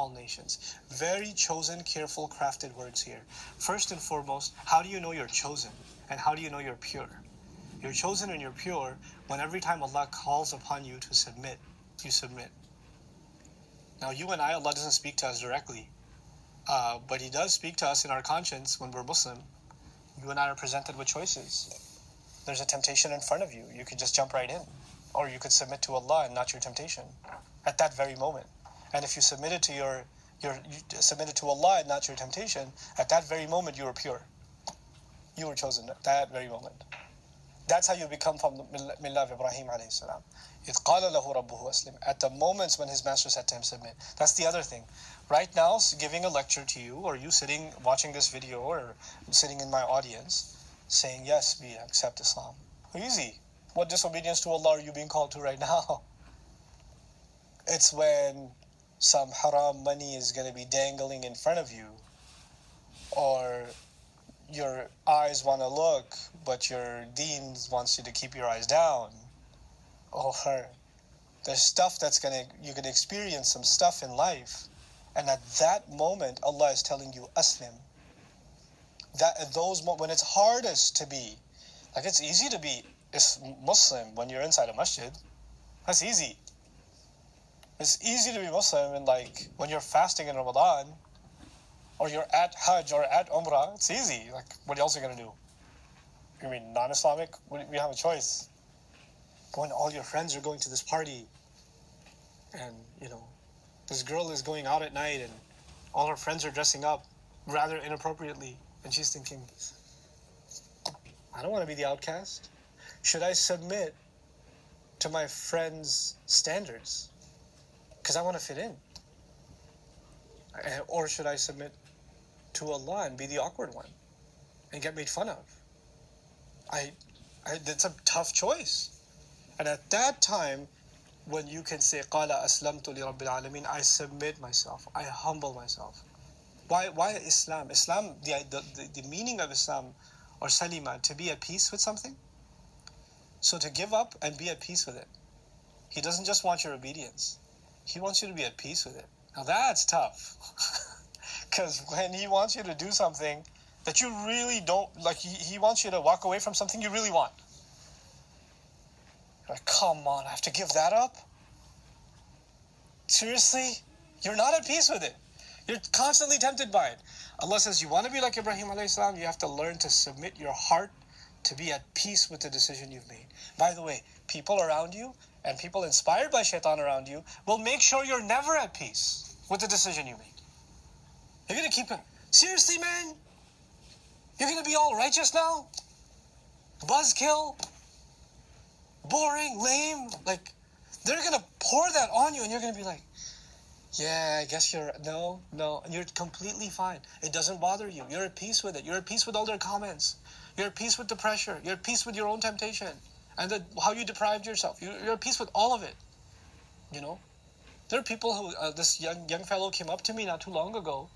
all nations. Very chosen, careful, crafted words here. First and foremost, how do you know you're chosen? And how do you know you're pure? You're chosen and you're pure when every time Allah calls upon you to submit, you submit. Now you and I, Allah doesn't speak to us directly, but He does speak to us in our conscience when we're Muslim. You and I are presented with choices. There's a temptation in front of you. You could just jump right in. Or you could submit to Allah and not your temptation at that very moment. And if you submitted to you submitted to Allah and not your temptation, at that very moment you were pure. You were chosen at that very moment. That's how you become from the Millah of Ibrahim alayhi salam. إِذْ قَالَ لَهُ رَبُّهُ أَسْلِمْ. At the moments when his master said to him, submit. That's the other thing. Right now, giving a lecture to you, or you sitting, watching this video, or sitting in my audience, saying, yes, we accept Islam. Easy. What disobedience to Allah are you being called to right now? It's when some haram money is going to be dangling in front of you, or your eyes want to look, but your deen wants you to keep your eyes down. Or there's stuff you're going to experience some stuff in life. And at that moment, Allah is telling you, Aslim. When it's hardest to be, like it's easy to be Muslim when you're inside a masjid. That's easy. It's easy to be Muslim when you're fasting in Ramadan, or you're at Hajj or at Umrah. It's easy. Like, what else are you going to do? You mean non-Islamic? We have a choice. When all your friends are going to this party, and, this girl is going out at night, and all her friends are dressing up rather inappropriately, and she's thinking, I don't want to be the outcast. Should I submit to my friends' standards? Because I want to fit in. Or should I submit to Allah and be the awkward one and get made fun of? That's a tough choice. And at that time, when you can say, قَالَ أَسْلَمْتُ لِرَبِّ الْعَالَمِينَ, I submit myself, I humble myself. Why Islam? Islam, the meaning of Islam, or salima, to be at peace with something. So to give up and be at peace with it. He doesn't just want your obedience. He wants you to be at peace with it. Now that's tough. Because when He wants you to do something that you really don't, like he wants you to walk away from something you really want. Like, come on, I have to give that up? Seriously? You're not at peace with it. You're constantly tempted by it. Allah says, you want to be like Ibrahim alayhi salam, you have to learn to submit your heart to be at peace with the decision you've made. By the way, people around you and people inspired by shaitan around you will make sure you're never at peace with the decision you made. You're going to keep it. Seriously, man? You're going to be all righteous now? Buzzkill? Boring? Lame? Like, they're going to pour that on you and you're going to be like, yeah, I guess no. And you're completely fine. It doesn't bother you. You're at peace with it. You're at peace with all their comments. You're at peace with the pressure. You're at peace with your own temptation. And how you deprived yourself. You're at peace with all of it. There are people who, this young fellow came up to me not too long ago,